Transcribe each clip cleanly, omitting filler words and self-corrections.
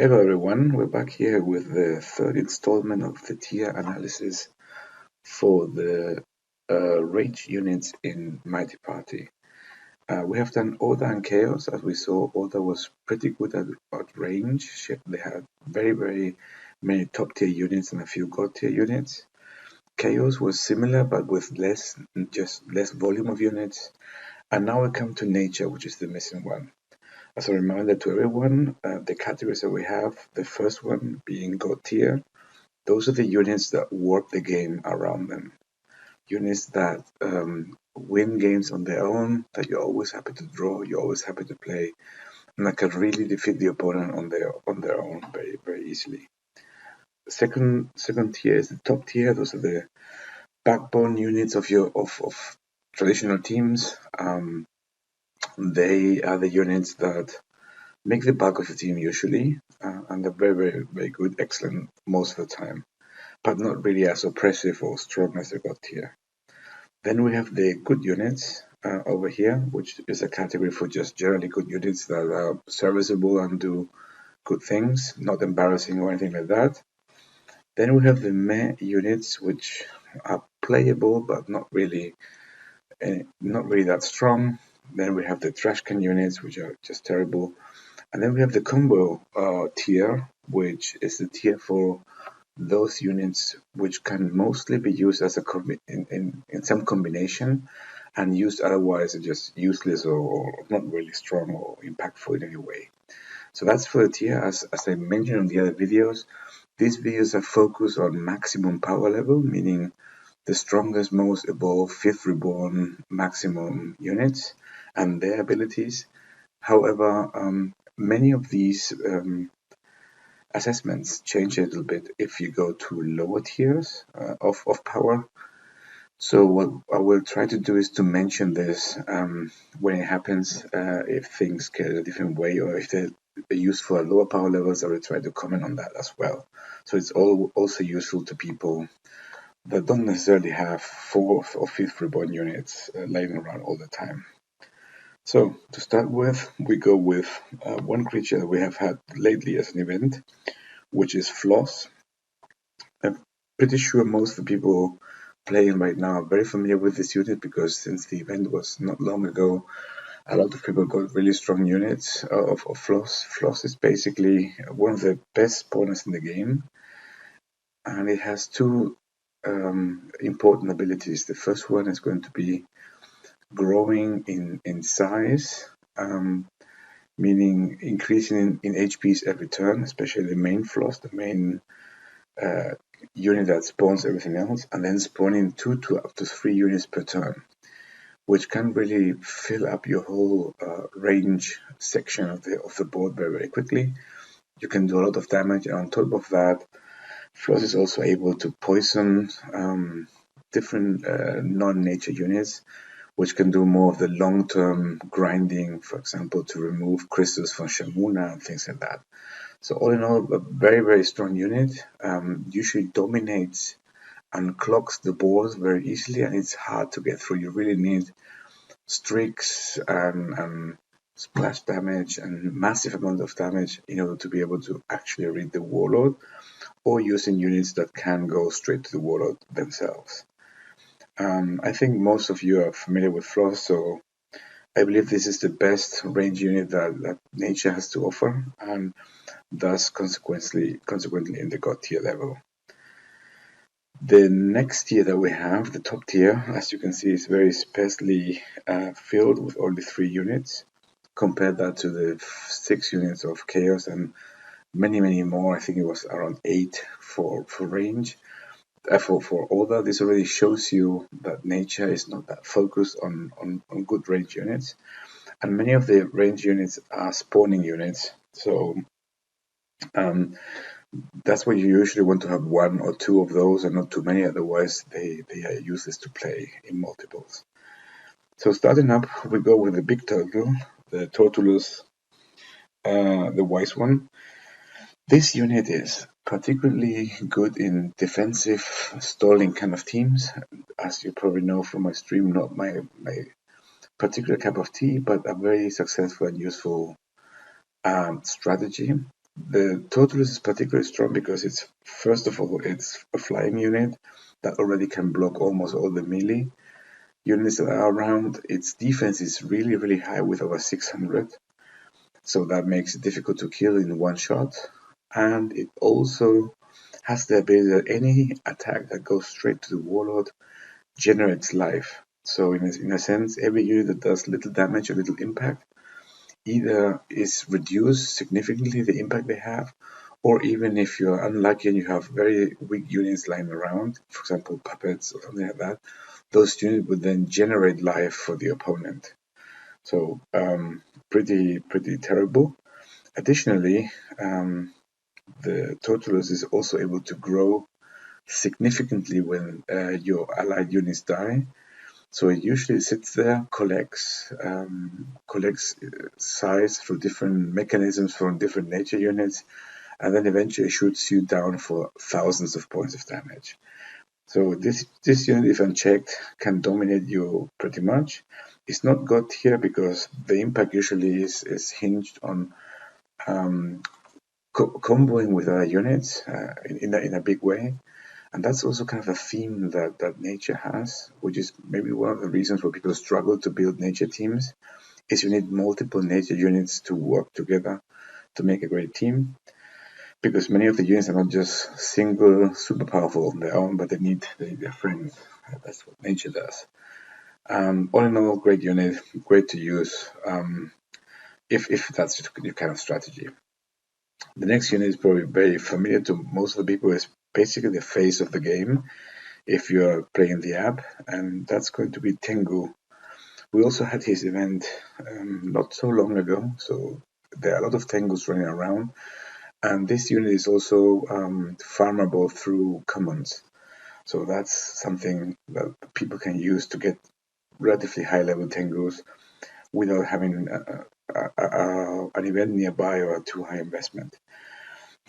Hello everyone, we're back here with the third installment of the tier analysis for the range units in Mighty Party. We have done Order and Chaos. As we saw, Order was pretty good at range. They had very many top tier units and a few god tier units. Chaos was similar but with less volume of units. And now we come to Nature, which is the missing one. As a reminder to everyone, the categories that we have, the first one being God tier, those are the units that warp the game around them. Units that win games on their own, that you're always happy to draw, you're always happy to play, and that can really defeat the opponent on their own very easily. Second tier is the top tier. Those are the backbone units of traditional teams. They are the units that make the bulk of the team usually, and they're very good, excellent most of the time, but not really as oppressive or strong as the god tier. Then we have the good units over here, which is a category for just generally good units that are serviceable and do good things, not embarrassing or anything like that. Then we have the meh units, which are playable but not really that strong. Then we have the trash can units, which are just terrible. And then we have the combo tier, which is the tier for those units which can mostly be used as in some combination, and used otherwise are just useless or not really strong or impactful in any way. So that's for the tier. As I mentioned in the other videos, these videos are focused on maximum power level, meaning the strongest, most evolved, fifth reborn maximum units and their abilities. However, many of these assessments change a little bit if you go to lower tiers of power. So what I will try to do is to mention this when it happens, if things get a different way or if they're useful at lower power levels, I will try to comment on that as well. So it's also useful to people that don't necessarily have fourth or fifth reborn units laying around all the time. So to start with, we go with one creature that we have had lately as an event, which is Floss. I'm pretty sure most of the people playing right now are very familiar with this unit because since the event was not long ago, a lot of people got really strong units of Floss. Floss is basically one of the best spawners in the game, and it has two important abilities. The first one is going to be growing in size, meaning increasing in HPs every turn, especially the main Floss, the main unit that spawns everything else, and then spawning 2 to up to 3 units per turn, which can really fill up your whole range section of the board very quickly. You can do a lot of damage, and on top of that, Floss is also able to poison different non-nature units, which can do more of the long-term grinding, for example, to remove crystals from Shamuna and things like that. So all in all, a very strong unit. Usually dominates and clogs the board very easily, and it's hard to get through. You really need streaks and splash damage and massive amount of damage in order to be able to actually read the warlord, or using units that can go straight to the warlord themselves. I think most of you are familiar with Floss, so I believe this is the best range unit that nature has to offer, and thus consequently in the god tier level. The next tier that we have, the top tier, as you can see, is very sparsely filled with only 3 units. Compare that to the 6 units of Chaos and many more. I think it was around 8 for range. For Order, this already shows you that nature is not that focused on good range units. And many of the range units are spawning units. So that's why you usually want to have 1 or 2 of those and not too many, otherwise they are useless to play in multiples. So starting up, we go with the big turtle, the Tortoise, the wise one. This unit is particularly good in defensive stalling kind of teams. As you probably know from my stream, not my particular cup of tea, but a very successful and useful strategy. The Tortoise is particularly strong because it's, first of all, it's a flying unit that already can block almost all the melee units that are around. Its defense is really, really high with over 600, so that makes it difficult to kill in one shot. And it also has the ability that any attack that goes straight to the warlord generates life. So in a sense, every unit that does little damage or little impact either is reduced significantly the impact they have, or even if you're unlucky and you have very weak units lying around, for example puppets or something like that, those units would then generate life for the opponent. So pretty terrible. Additionally, the Tortoise is also able to grow significantly when your allied units die. So it usually sits there, collects size through different mechanisms from different nature units, and then eventually shoots you down for thousands of points of damage. So this unit, if unchecked, can dominate you pretty much. It's not god tier because the impact usually is hinged on comboing with other units in a big way. And that's also kind of a theme that nature has, which is maybe one of the reasons why people struggle to build nature teams, is you need multiple nature units to work together to make a great team. Because many of the units are not just single, super powerful on their own, but they need their friends. That's what nature does. All in all, great unit, great to use if that's your kind of strategy. The next unit is probably very familiar to most of the people. It's basically the face of the game if you're playing the app, and that's going to be Tengo. We also had his event not so long ago, so there are a lot of Tengos running around, and this unit is also farmable through commons. So that's something that people can use to get relatively high level Tengos without having an event nearby or a too high investment.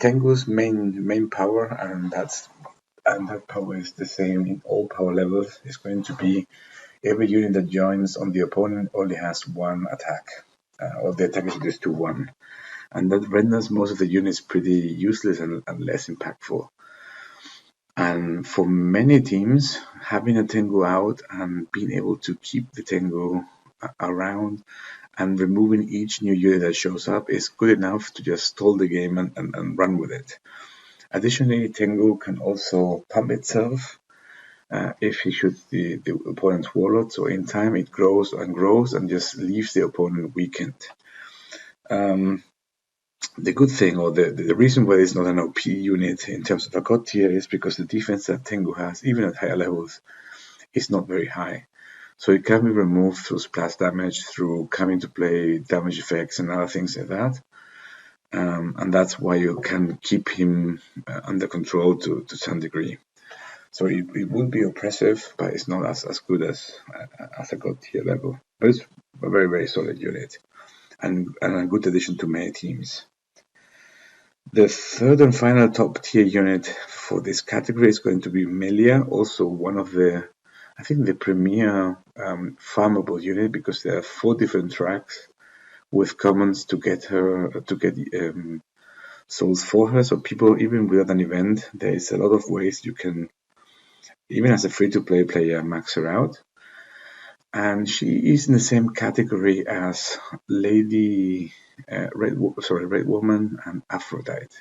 Tengo's main power, and that power is the same in all power levels, is going to be every unit that joins on the opponent only has one attack, or the attack is reduced to one. And that renders most of the units pretty useless and less impactful. And for many teams, having a Tengo out and being able to keep the Tengo around and removing each new unit that shows up is good enough to just stall the game and run with it. Additionally, Tengo can also pump itself if he shoots the opponent's warlord, so in time it grows and just leaves the opponent weakened. The good thing, or the reason why it's not an OP unit in terms of a god tier, is because the defense that Tengo has, even at higher levels, is not very high. So it can be removed through splash damage, through coming to play damage effects and other things like that. And that's why you can keep him under control to some degree. So it will be oppressive, but it's not as good as a god tier level. But it's a very, very solid unit and a good addition to many teams. The third and final top tier unit for this category is going to be Melia, also one of the, I think, the premier farmable unit, because there are 4 different tracks with commons to get souls for her. So people, even without an event, there is a lot of ways you can, even as a free-to-play player, max her out. And she is in the same category as Lady Red Woman and Aphrodite.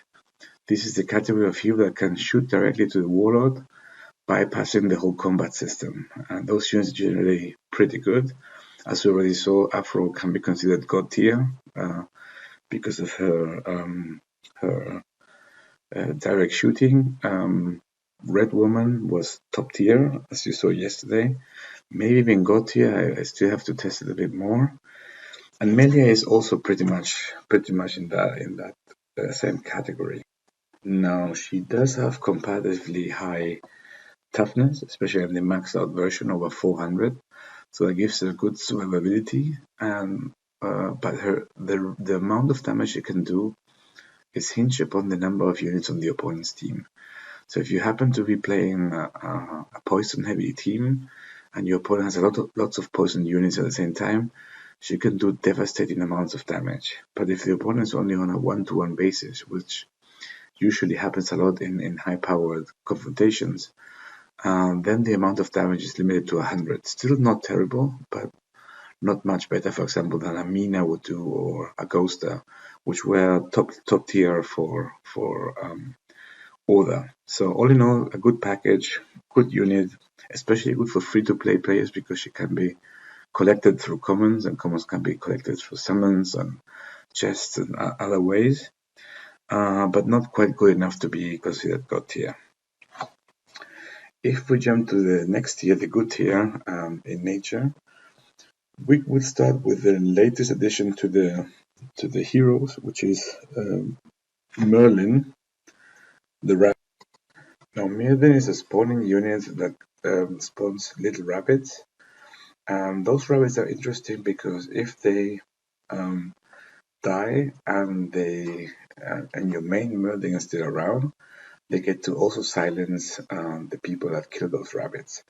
This is the category of hero that can shoot directly to the warlord, bypassing the whole combat system. And those units are generally pretty good. As we already saw, Aphro can be considered god tier because of her direct shooting. Red Woman was top tier, as you saw yesterday. Maybe even god tier. I still have to test it a bit more. And Melia is also pretty much in that same category. Now, she does have comparatively high toughness, especially in the maxed out version over 400, so that gives her good survivability. And but the amount of damage she can do is hinged upon the number of units on the opponent's team. So if you happen to be playing a poison heavy team and your opponent has lots of poison units at the same time, she can do devastating amounts of damage. But if the opponent is only on a 1-to-1 basis, which usually happens a lot in high-powered confrontations, then the amount of damage is limited to 100. Still not terrible, but not much better, for example, than a Mina would do or a Ghosta, which were top tier for Oda. So all in all, a good package, good unit, especially good for free-to-play players because she can be collected through commons, and commons can be collected through summons and chests and other ways, but not quite good enough to be considered god tier. If we jump to the next tier, the good tier in nature, we would start with the latest addition to the heroes, which is Merlin, the rabbit. Now, Merlin is a spawning unit that spawns little rabbits. Those rabbits are interesting because if they die and your main Merlin is still around, they get to also silence the people that kill those rabbits.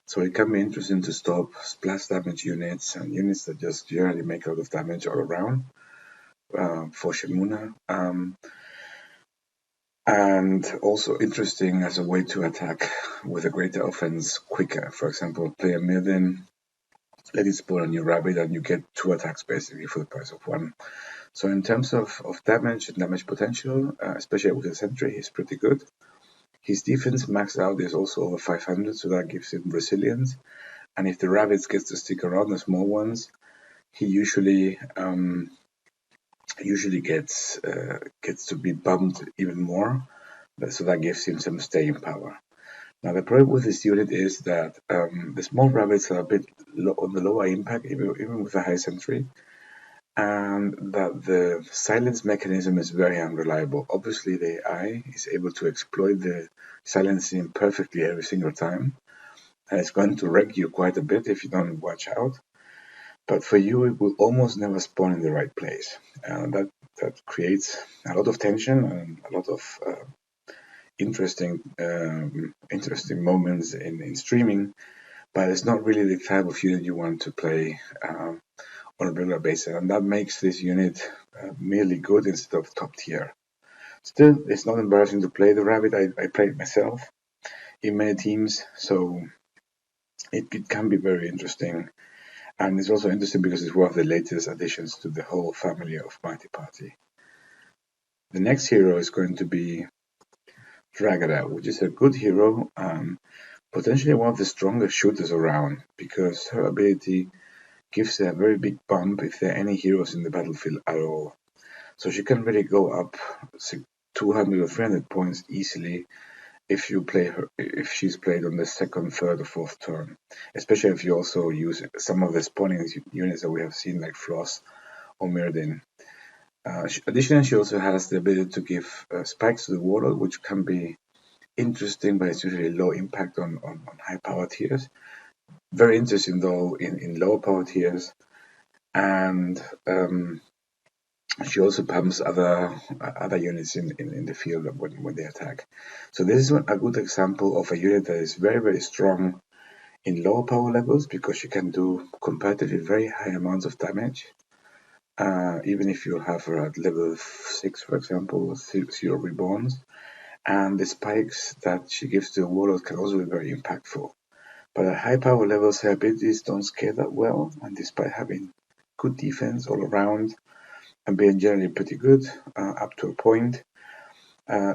So it can be interesting to stop splash damage units and units that just generally make a lot of damage all around for Shimuna. And also interesting as a way to attack with a greater offense quicker. For example, play a Merlin, let it spawn a new rabbit, and you get 2 attacks basically for the price of 1. So in terms of damage and damage potential, especially with the sentry, he's pretty good. His defense maxed out is also over 500, so that gives him resilience. And if the rabbits get to stick around, the small ones, he usually gets to be bumped even more. So that gives him some staying power. Now the problem with this unit is that the small rabbits are a bit on the lower impact, even with a high sentry, and that the silence mechanism is very unreliable. Obviously, the AI is able to exploit the silencing perfectly every single time, and it's going to wreck you quite a bit if you don't watch out. But for you, it will almost never spawn in the right place. That creates a lot of tension and a lot of interesting moments in streaming, but it's not really the type of unit you want to play on a regular basis, and that makes this unit merely good instead of top tier. Still, it's not embarrassing to play the rabbit. I played myself in many teams, so it can be very interesting. And it's also interesting because it's one of the latest additions to the whole family of Mighty Party. The next hero is going to be Dragala, which is a good hero, potentially one of the strongest shooters around, because her ability gives her a very big bump if there are any heroes in the battlefield at all. So she can really go up 200 or 300 points easily if she's played on the second, third, or fourth turn. Especially if you also use some of the spawning units that we have seen, like Floss or Merlin. Additionally, she also has the ability to give spikes to the Warlord, which can be interesting, but it's usually low impact on high power tiers. Very interesting though in lower power tiers, and she also pumps other units in the field when they attack. So this is a good example of a unit that is very, very strong in lower power levels because she can do comparatively very high amounts of damage. Even if you have her at level 6, for example, 0 reborns. And the spikes that she gives to the Warlord can also be very impactful. But at high power levels, her abilities don't scale that well, and despite having good defense all around, and being generally pretty good up to a point.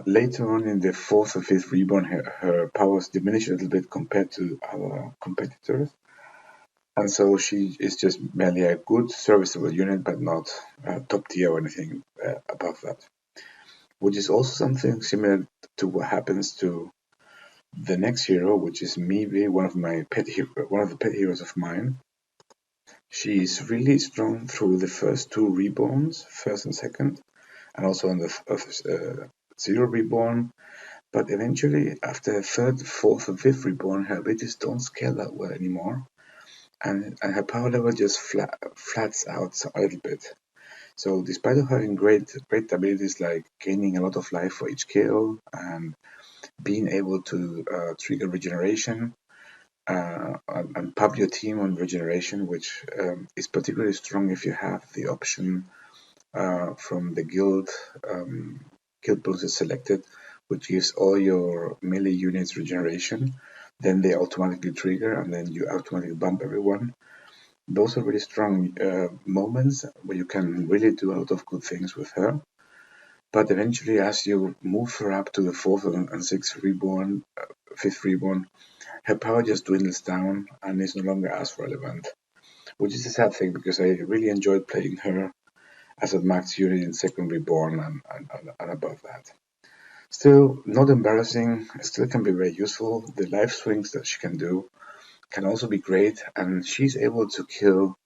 Later on in the 4th or 5th reborn, her powers diminish a little bit compared to our competitors. And so she is just merely a good serviceable unit, but not top tier or anything above that. Which is also something similar to what happens to the next hero, which is Mizu, one of the pet heroes of mine. She is really strong through the first 2 reborns, first and second, and also on the 0 reborn. But eventually, after the 3rd, 4th, and 5th reborn, her abilities don't scale that well anymore, and her power level just flats out a little bit. So, despite of having great abilities like gaining a lot of life for each kill and being able to trigger regeneration, and pump your team on regeneration, which is particularly strong if you have the option from the guild bonuses selected, which gives all your melee units regeneration. Then they automatically trigger, and then you automatically bump everyone. Those are really strong moments where you can really do a lot of good things with her. But eventually, as you move her up to the fourth and sixth reborn, fifth reborn, her power just dwindles down and is no longer as relevant. Which is a sad thing because I really enjoyed playing her as a max unit in second reborn and above that. Still, not embarrassing, still can be very useful. The life swings that she can do can also be great, and she's able to kill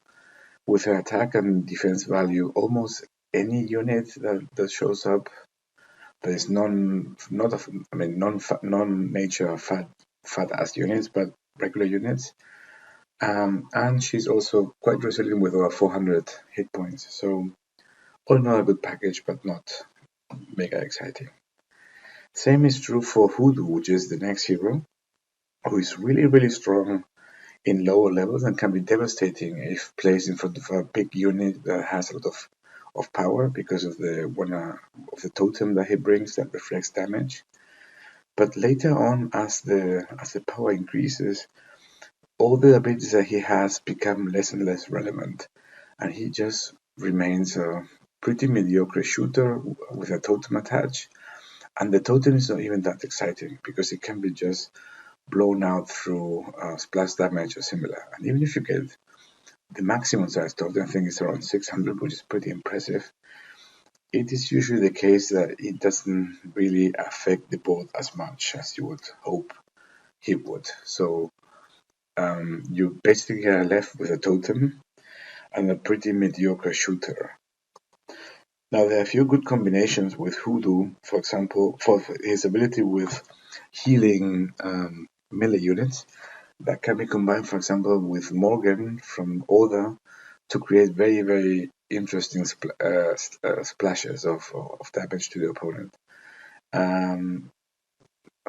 with her attack and defense value almost any unit that shows up that is non-nature fat ass units, but regular units. And she's also quite resilient with over 400 hit points. So all in all, a good package, but not mega exciting. Same is true for Hudu, which is the next hero, who is really strong in lower levels and can be devastating if placed in front of a big unit that has a lot of power because of the totem that he brings that reflects damage. But later on, as the power increases, all the abilities that he has become less and less relevant, and he just remains a pretty mediocre shooter with a totem attached. And the totem is not even that exciting because it can be just blown out through splash damage or similar. And even if you get the maximum size totem, I think it's around 600, which is pretty impressive. It is usually the case that it doesn't really affect the board as much as you would hope he would. So you basically are left with a totem and a pretty mediocre shooter. Now there are a few good combinations with Hudu, for example, for his ability with healing melee units that can be combined, for example, with Morgan from Oda to create very interesting splashes of damage to the opponent.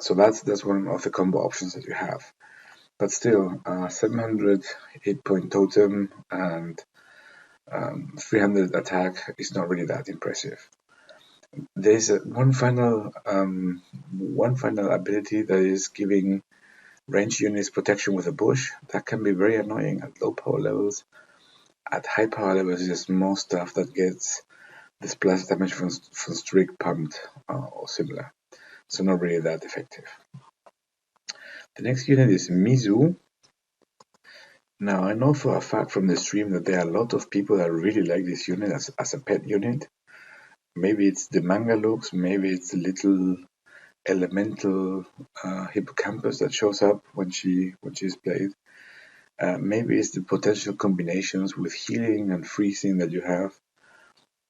So that's one of the combo options that you have. But still, 700 hit point totem and 300 attack is not really that impressive. There's one final ability that is giving range units protection with a bush. That can be very annoying at low power levels. At high power levels, there's more stuff that gets the splash damage from streak pumped or similar. So not really that effective. The next unit is Mizu. Now I know for a fact from the stream that there are a lot of people that really like this unit as a pet unit. Maybe it's the manga looks, maybe it's the little elemental hippocampus that shows up when she's played. Maybe it's the potential combinations with healing and freezing that you have.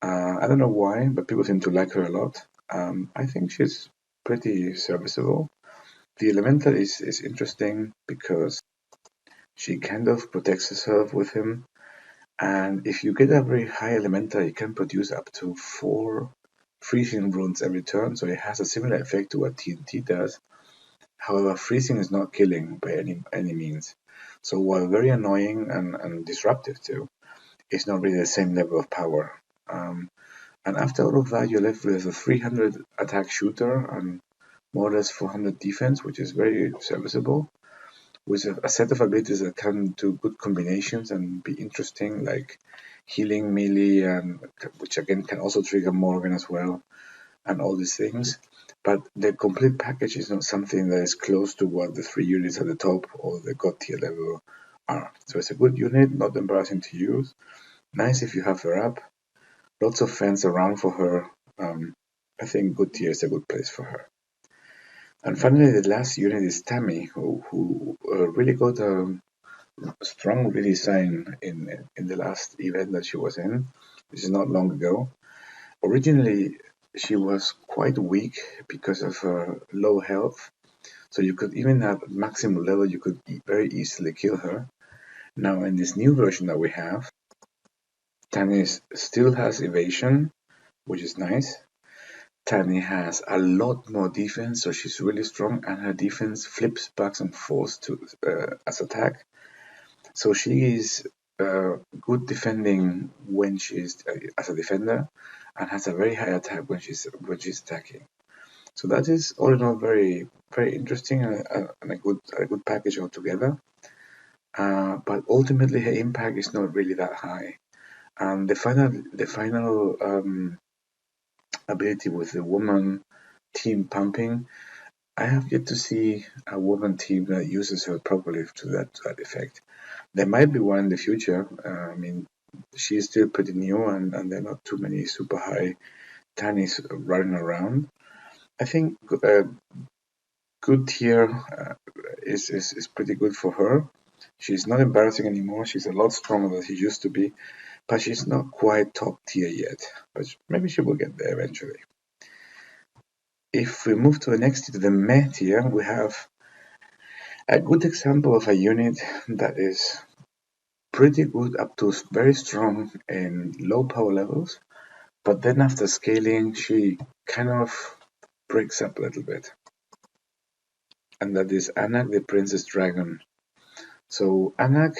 I don't know why, but people seem to like her a lot. I think she's pretty serviceable. The elemental is interesting because she kind of protects herself with him. And if you get a very high elemental, it can produce up to 4 freezing runes every turn, so it has a similar effect to what TNT does. However, freezing is not killing by any means. So while very annoying and disruptive too, it's not really the same level of power. And after all of that, you're left with a 300 attack shooter and more or less 400 defense, which is very serviceable, with a set of abilities that can do good combinations and be interesting, like healing melee, and which again can also trigger Morgan as well, and all these things. But the complete package is not something that is close to what the 3 units at the top or the god tier level are. So it's a good unit, not embarrassing to use. Nice if you have her up. Lots of fans around for her. I think good tier is a good place for her. And finally, the last unit is Tammy, who really got a strong redesign in the last event that she was in, which is not long ago. Originally, she was quite weak because of her low health, so you could, even at maximum level, you could very easily kill her. Now, in this new version that we have, Tammy still has evasion, which is nice. Tammy has a lot more defense, so she's really strong, and her defense flips back and forth to as attack. So she is good defending when she's as a defender, and has a very high attack when she's attacking. So that is all in all very interesting and a good package altogether. But ultimately, her impact is not really that high. And the final ability with the woman team pumping, I have yet to see a woman team that uses her properly to that effect. There might be one in the future. I mean, she's still pretty new, and there are not too many super high tannies running around. I think good tier is pretty good for her. She's not embarrassing anymore. She's a lot stronger than she used to be, but she's not quite top tier yet. But maybe she will get there eventually. If we move to the next tier, the meh tier, we have a good example of a unit that is pretty good up to very strong in low power levels, but then after scaling, she kind of breaks up a little bit. And that is Anak, the Princess Dragon. So Anak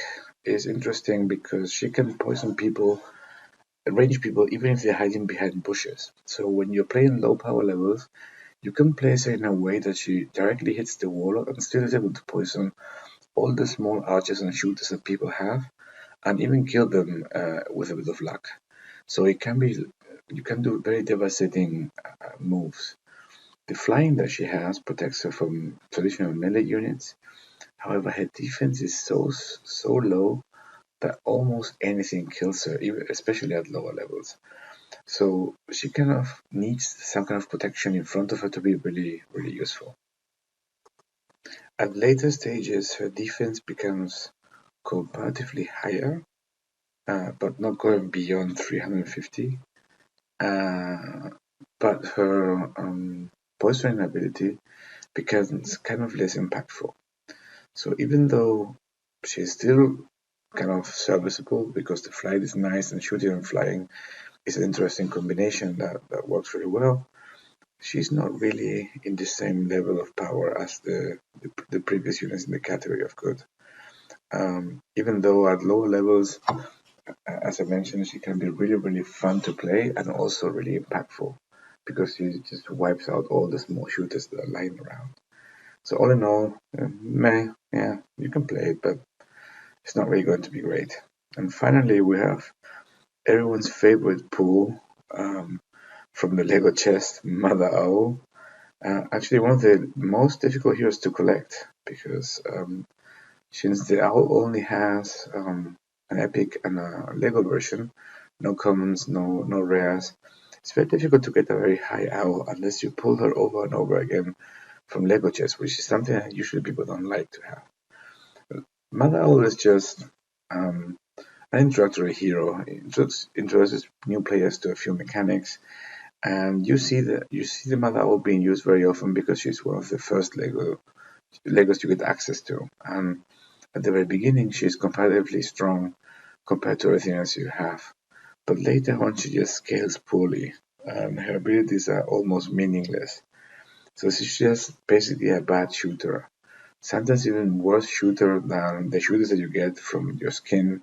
is interesting because she can poison people, range people, even if they're hiding behind bushes. So when you're playing low power levels, you can place her in a way that she directly hits the wall and still is able to poison all the small archers and shooters that people have, and even kill them with a bit of luck. So it can be, you can do very devastating moves. The flying that she has protects her from traditional melee units. However, her defense is so low that almost anything kills her, even especially at lower levels. So she kind of needs some kind of protection in front of her to be really useful. At later stages, her defense becomes comparatively higher, but not going beyond 350. But her poisoning ability becomes kind of less impactful. So even though she's still kind of serviceable because the flight is nice and shooting and flying is an interesting combination that works really well, she's not really in the same level of power as the previous units in the category of good. Even though at lower levels, as I mentioned, she can be really fun to play and also really impactful because she just wipes out all the small shooters that are lying around. So all in all, meh, yeah, you can play it, but it's not really going to be great. And finally, we have everyone's favorite pool from the Lego chest, Mother Owl. Actually, one of the most difficult heroes to collect because since the owl only has an epic and a Lego version, no commons, no rares, it's very difficult to get a very high owl unless you pull her over and over again from Lego chests, which is something that usually people don't like to have. Mother Owl is just an introductory hero. It just introduces new players to a few mechanics, and you see the Mother Owl being used very often because she's one of the first Legos you get access to. And at the very beginning, she's comparatively strong compared to everything else you have. But later on, she just scales poorly, and her abilities are almost meaningless. So she's just basically a bad shooter. Sometimes even worse shooter than the shooters that you get from your skin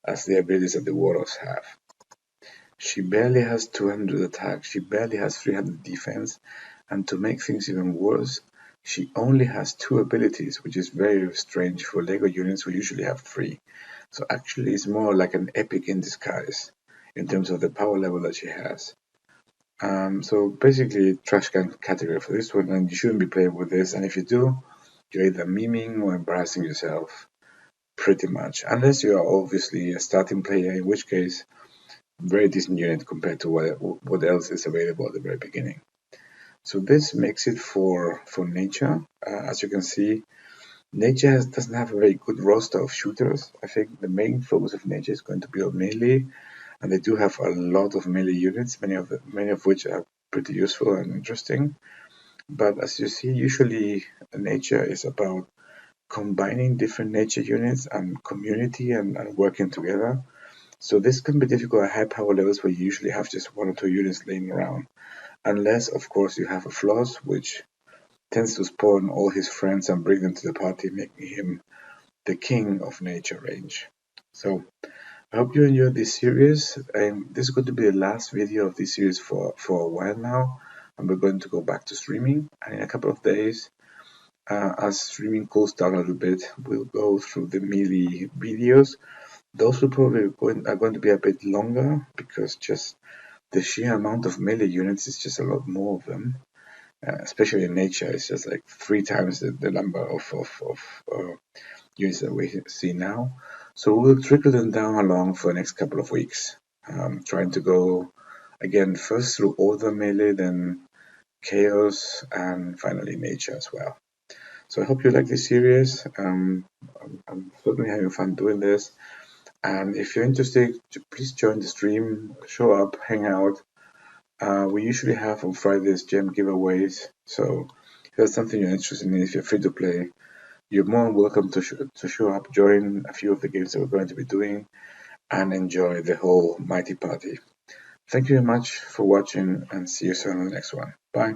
as the abilities that the warlocks have. She barely has 200 attack, she barely has 300 defense, and to make things even worse, she only has 2 abilities, which is very strange for Lego units who usually have 3. So actually it's more like an epic in disguise in terms of the power level that she has. So basically trash can category for this one, and you shouldn't be playing with this, and if you do, you're either memeing or embarrassing yourself, pretty much. Unless you are obviously a starting player, in which case, very decent unit compared to what else is available at the very beginning. So this makes it for nature. As you can see, nature doesn't have a very good roster of shooters. I think the main focus of nature is going to be on melee, and they do have a lot of melee units, many of which are pretty useful and interesting. But as you see, usually nature is about combining different nature units and community and working together. So this can be difficult at high power levels where you usually have just 1 or 2 units laying around. unless, of course, you have a Floss, which tends to spawn all his friends and bring them to the party, making him the king of nature range. So I hope you enjoyed this series. This is going to be the last video of this series for a while now, and we're going to go back to streaming. And in a couple of days, as streaming cools down a little bit, we'll go through the melee videos. Those will probably are going to be a bit longer because just the sheer amount of melee units is just a lot more of them. Especially in nature, it's just like 3 times the number of units that we see now. So we'll trickle them down along for the next couple of weeks, trying to go again first through order melee, then chaos, and finally nature as well. So I hope you like this series. I'm certainly having fun doing this. And if you're interested, please join the stream, show up, hang out. We usually have on Fridays gem giveaways. So if that's something you're interested in, if you're free to play, you're more than welcome to show up, join a few of the games that we're going to be doing, and enjoy the whole mighty party. Thank you very much for watching, and see you soon on the next one. Bye.